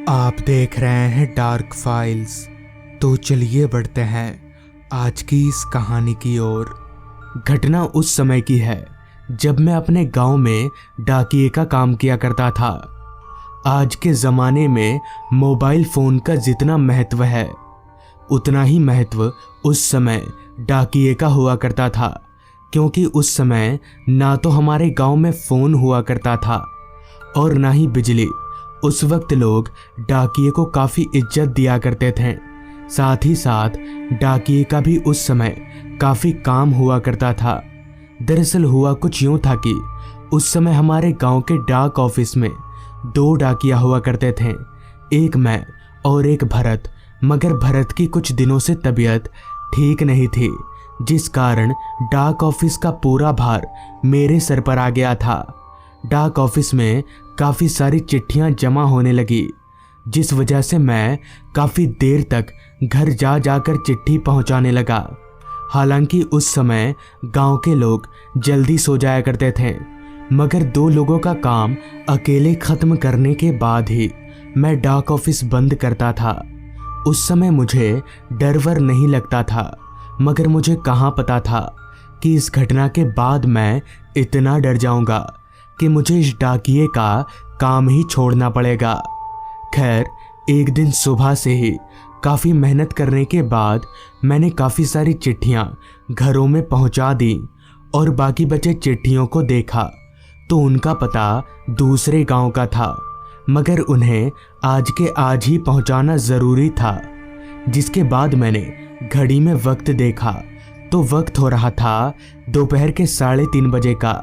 आप देख रहे हैं डार्क फाइल्स। तो चलिए बढ़ते हैं आज की इस कहानी की ओर। घटना उस समय की है जब मैं अपने गांव में डाकिये का काम किया करता था। आज के ज़माने में मोबाइल फ़ोन का जितना महत्व है उतना ही महत्व उस समय डाकिये का हुआ करता था, क्योंकि उस समय ना तो हमारे गांव में फ़ोन हुआ करता था और ना ही बिजली। उस वक्त लोग डाकिये को काफ़ी इज्जत दिया करते थे। साथ ही साथ डाकिये का भी उस समय काफ़ी काम हुआ करता था। दरअसल हुआ कुछ यूँ था कि उस समय हमारे गांव के डाक ऑफिस में 2 डाकिया हुआ करते थे, एक मैं और एक भरत। मगर भरत की कुछ दिनों से तबीयत ठीक नहीं थी, जिस कारण डाक ऑफिस का पूरा भार मेरे सर पर आ गया था। डाक ऑफिस में काफ़ी सारी चिट्ठियां जमा होने लगी, जिस वजह से मैं काफ़ी देर तक घर जा जाकर चिट्ठी पहुंचाने लगा। हालांकि उस समय गांव के लोग जल्दी सो जाया करते थे, मगर 2 लोगों का काम अकेले ख़त्म करने के बाद ही मैं डाक ऑफिस बंद करता था। उस समय मुझे डर वर नहीं लगता था, मगर मुझे कहाँ पता था कि इस घटना के बाद मैं इतना डर जाऊंगा कि मुझे इस डाकिये का काम ही छोड़ना पड़ेगा। खैर, एक दिन सुबह से ही काफ़ी मेहनत करने के बाद मैंने काफ़ी सारी चिट्ठियाँ घरों में पहुँचा दी और बाकी बचे चिट्ठियों को देखा तो उनका पता दूसरे गांव का था, मगर उन्हें आज के आज ही पहुँचाना ज़रूरी था। जिसके बाद मैंने घड़ी में वक्त देखा तो वक्त हो रहा था दोपहर के 3:30 बजे का।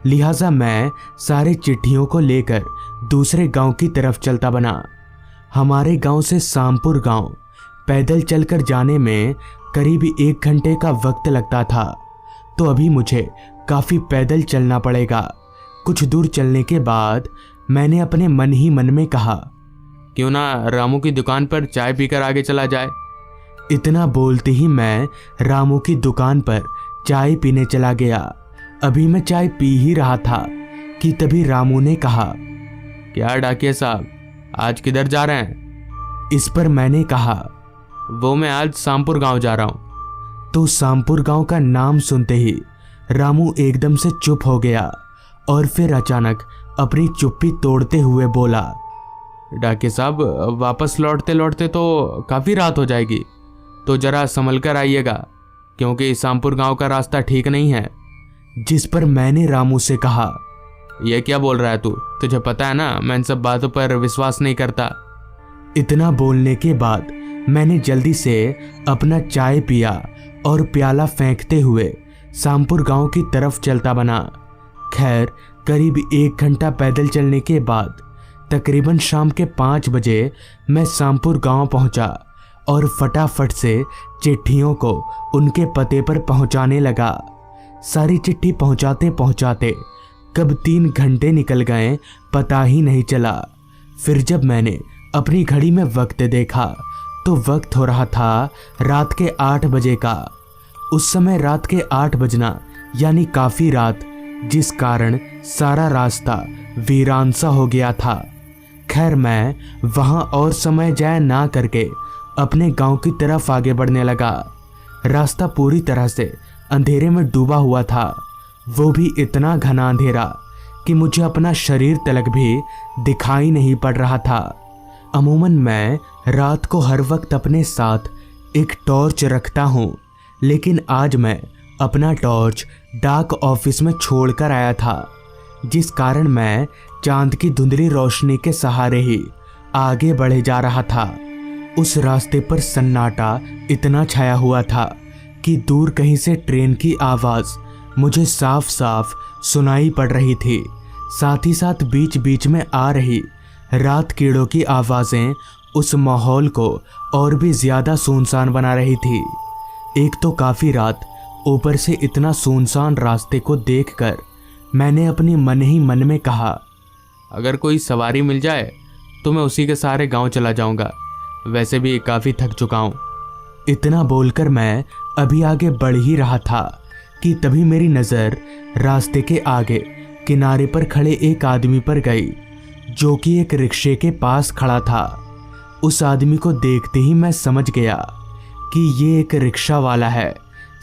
लिहाजा मैं सारे चिट्ठियों को लेकर दूसरे गांव की तरफ चलता बना। हमारे गांव से सामपुर गांव पैदल चलकर जाने में करीब 1 घंटे का वक्त लगता था, तो अभी मुझे काफ़ी पैदल चलना पड़ेगा। कुछ दूर चलने के बाद मैंने अपने मन ही मन में कहा, क्यों ना रामू की दुकान पर चाय पीकर आगे चला जाए। इतना बोलते ही मैं रामू की दुकान पर चाय पीने चला गया। अभी मैं चाय पी ही रहा था कि तभी रामू ने कहा, क्या डाकिया साहब, आज किधर जा रहे हैं? इस पर मैंने कहा, वो मैं आज सामपुर गांव जा रहा हूं। तो सामपुर गांव का नाम सुनते ही रामू एकदम से चुप हो गया और फिर अचानक अपनी चुप्पी तोड़ते हुए बोला, डाकिया साहब, वापस लौटते लौटते तो काफ़ी रात हो जाएगी, तो ज़रा संभल कर आइएगा, क्योंकि सामपुर गांव का रास्ता ठीक नहीं है। जिस पर मैंने रामू से कहा, यह क्या बोल रहा है तू? तुझे पता है ना मैं इन सब बातों पर विश्वास नहीं करता। इतना बोलने के बाद मैंने जल्दी से अपना चाय पिया और प्याला फेंकते हुए सामपुर गांव की तरफ चलता बना। खैर, करीब 1 घंटा पैदल चलने के बाद तकरीबन शाम के 5 बजे मैं सामपुर गांव पहुंचा और फटाफट से चिट्ठियों को उनके पते पर पहुंचाने लगा। सारी चिट्ठी पहुंचाते पहुंचाते कब 3 घंटे निकल गए पता ही नहीं चला। फिर जब मैंने अपनी घड़ी में वक्त देखा तो वक्त हो रहा था रात के 8 बजे का। उस समय रात के 8 बजना यानी काफ़ी रात, जिस कारण सारा रास्ता वीरान सा हो गया था। खैर, मैं वहाँ और समय जाया ना करके अपने गांव की तरफ आगे बढ़ने लगा। रास्ता पूरी तरह से अंधेरे में डूबा हुआ था, वो भी इतना घना अंधेरा कि मुझे अपना शरीर तलक भी दिखाई नहीं पड़ रहा था। अमूमन मैं रात को हर वक्त अपने साथ एक टॉर्च रखता हूँ, लेकिन आज मैं अपना टॉर्च डाक ऑफिस में छोड़कर आया था, जिस कारण मैं चांद की धुंधली रोशनी के सहारे ही आगे बढ़े जा रहा था। उस रास्ते पर सन्नाटा इतना छाया हुआ था कि दूर कहीं से ट्रेन की आवाज़ मुझे साफ साफ सुनाई पड़ रही थी। साथ ही साथ बीच बीच में आ रही रात कीड़ों की आवाज़ें उस माहौल को और भी ज़्यादा सुनसान बना रही थी। एक तो काफ़ी रात, ऊपर से इतना सुनसान रास्ते को देखकर मैंने अपने मन ही मन में कहा, अगर कोई सवारी मिल जाए तो मैं उसी के सहारे गांव चला जाऊंगा, वैसे भी काफ़ी थक चुका हूँ। इतना बोलकर मैं अभी आगे बढ़ ही रहा था कि तभी मेरी नज़र रास्ते के आगे किनारे पर खड़े एक आदमी पर गई, जो कि एक रिक्शे के पास खड़ा था। उस आदमी को देखते ही मैं समझ गया कि ये एक रिक्शा वाला है।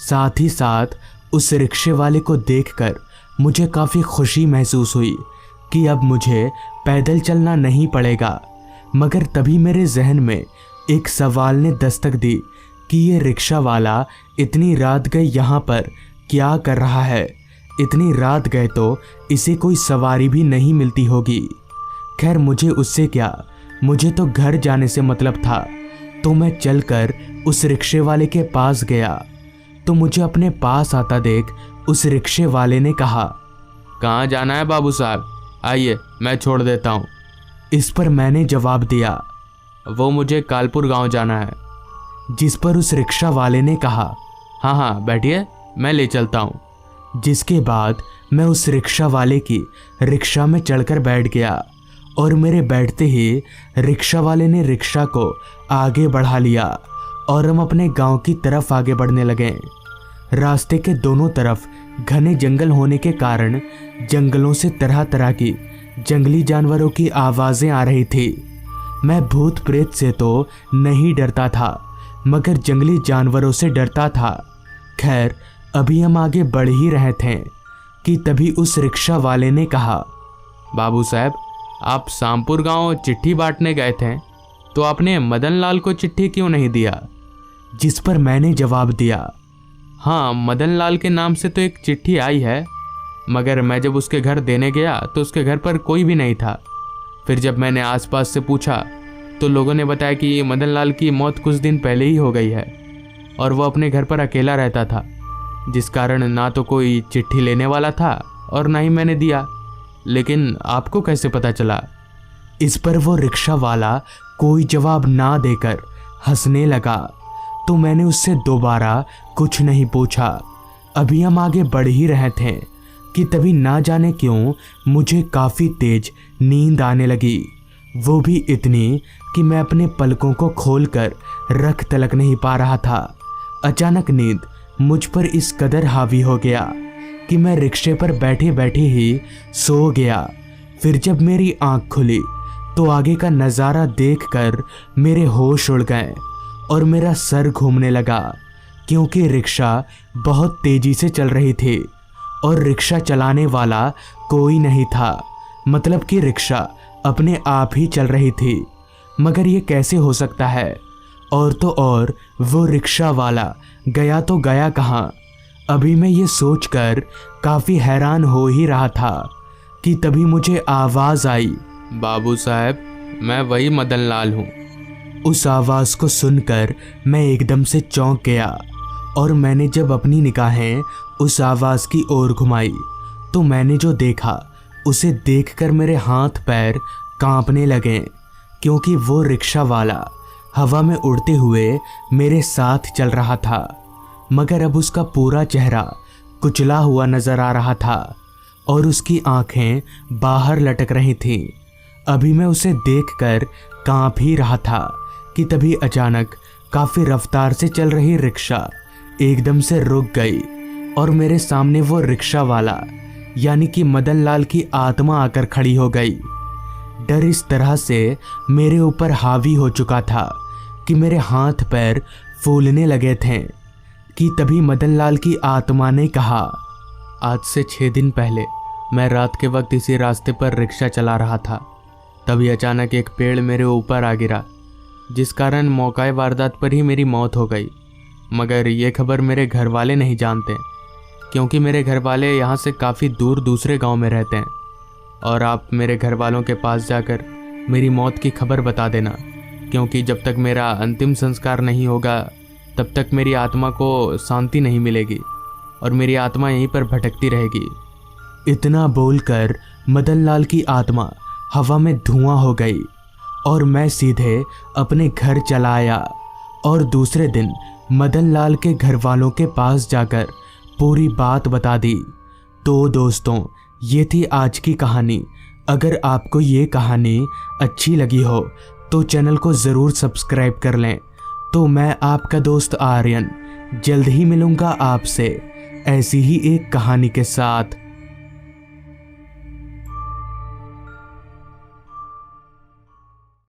साथ ही साथ उस रिक्शे वाले को देखकर मुझे काफ़ी खुशी महसूस हुई कि अब मुझे पैदल चलना नहीं पड़ेगा। मगर तभी मेरे जहन में एक सवाल ने दस्तक दी कि ये रिक्शा वाला इतनी रात गए यहाँ पर क्या कर रहा है। इतनी रात गए तो इसे कोई सवारी भी नहीं मिलती होगी। खैर मुझे उससे क्या, मुझे तो घर जाने से मतलब था। तो मैं चलकर उस रिक्शे वाले के पास गया तो मुझे अपने पास आता देख उस रिक्शे वाले ने कहा, कहाँ जाना है बाबू साहब, आइए मैं छोड़ देता हूँ। इस पर मैंने जवाब दिया, वो मुझे कालपुर गांव जाना है। जिस पर उस रिक्शा वाले ने कहा, हाँ हाँ बैठिए, मैं ले चलता हूँ। जिसके बाद मैं उस रिक्शा वाले की रिक्शा में चढ़कर बैठ गया और मेरे बैठते ही रिक्शा वाले ने रिक्शा को आगे बढ़ा लिया और हम अपने गांव की तरफ आगे बढ़ने लगे। रास्ते के दोनों तरफ घने जंगल होने के कारण जंगलों से तरह तरह की जंगली जानवरों की आवाज़ें आ रही थी। मैं भूत प्रेत से तो नहीं डरता था मगर जंगली जानवरों से डरता था। खैर अभी हम आगे बढ़ ही रहे थे कि तभी उस रिक्शा वाले ने कहा, बाबू साहब आप शामपुर गांव चिट्ठी बांटने गए थे, तो आपने मदन लाल को चिट्ठी क्यों नहीं दिया? जिस पर मैंने जवाब दिया, हाँ मदन लाल के नाम से तो एक चिट्ठी आई है, मगर मैं जब उसके घर देने गया तो उसके घर पर कोई भी नहीं था। फिर जब मैंने आसपास से पूछा तो लोगों ने बताया कि मदन लाल की मौत कुछ दिन पहले ही हो गई है और वो अपने घर पर अकेला रहता था, जिस कारण ना तो कोई चिट्ठी लेने वाला था और ना ही मैंने दिया। लेकिन आपको कैसे पता चला? इस पर वो रिक्शा वाला कोई जवाब ना देकर हंसने लगा। तो मैंने उससे दोबारा कुछ नहीं पूछा। अभी हम आगे बढ़ ही रहे थे कि तभी ना जाने क्यों मुझे काफ़ी तेज नींद आने लगी। वो भी इतनी कि मैं अपने पलकों को खोलकर रख तलक नहीं पा रहा था। अचानक नींद मुझ पर इस कदर हावी हो गया कि मैं रिक्शे पर बैठे बैठे ही सो गया। फिर जब मेरी आंख खुली तो आगे का नज़ारा देखकर मेरे होश उड़ गए और मेरा सर घूमने लगा, क्योंकि रिक्शा बहुत तेज़ी से चल रही थी और रिक्शा चलाने वाला कोई नहीं था। मतलब कि रिक्शा अपने आप ही चल रही थी। मगर ये कैसे हो सकता है? और तो और वो रिक्शा वाला गया तो गया कहाँ? अभी मैं ये सोचकर काफ़ी हैरान हो ही रहा था कि तभी मुझे आवाज़ आई, बाबू साहब मैं वही मदन लाल हूँ। उस आवाज़ को सुनकर मैं एकदम से चौंक गया और मैंने जब अपनी निगाहें उस आवाज़ की ओर घुमाई तो मैंने जो देखा उसे देखकर मेरे हाथ पैर कांपने लगे, क्योंकि वो रिक्शा वाला हवा में उड़ते हुए मेरे साथ चल रहा था। मगर अब उसका पूरा चेहरा कुचला हुआ नजर आ रहा था और उसकी आंखें बाहर लटक रही थीं। अभी मैं उसे देखकर कांप ही रहा था कि तभी अचानक काफ़ी रफ्तार से चल रही रिक्शा एकदम से रुक गई और मेरे सामने वो रिक्शा वाला यानी कि मदन लाल की आत्मा आकर खड़ी हो गई। डर इस तरह से मेरे ऊपर हावी हो चुका था कि मेरे हाथ पैर फूलने लगे थे कि तभी मदन लाल की आत्मा ने कहा, आज से 6 दिन पहले मैं रात के वक्त इसी रास्ते पर रिक्शा चला रहा था। तभी अचानक एक पेड़ मेरे ऊपर आ गिरा, जिस कारण मौका वारदात पर ही मेरी मौत हो गई। मगर ये खबर मेरे घर वाले नहीं जानते, क्योंकि मेरे घर वाले यहाँ से काफ़ी दूर दूसरे गांव में रहते हैं। और आप मेरे घर वालों के पास जाकर मेरी मौत की खबर बता देना, क्योंकि जब तक मेरा अंतिम संस्कार नहीं होगा तब तक मेरी आत्मा को शांति नहीं मिलेगी और मेरी आत्मा यहीं पर भटकती रहेगी। इतना बोलकर मदन लाल की आत्मा हवा में धुआं हो गई और मैं सीधे अपने घर चला आया और दूसरे दिन मदन लाल के घर वालों के पास जाकर पूरी बात बता दी। तो दोस्तों, ये थी आज की कहानी। अगर आपको ये कहानी अच्छी लगी हो तो चैनल को ज़रूर सब्सक्राइब कर लें। तो मैं आपका दोस्त आर्यन जल्द ही मिलूँगा आपसे ऐसी ही एक कहानी के साथ।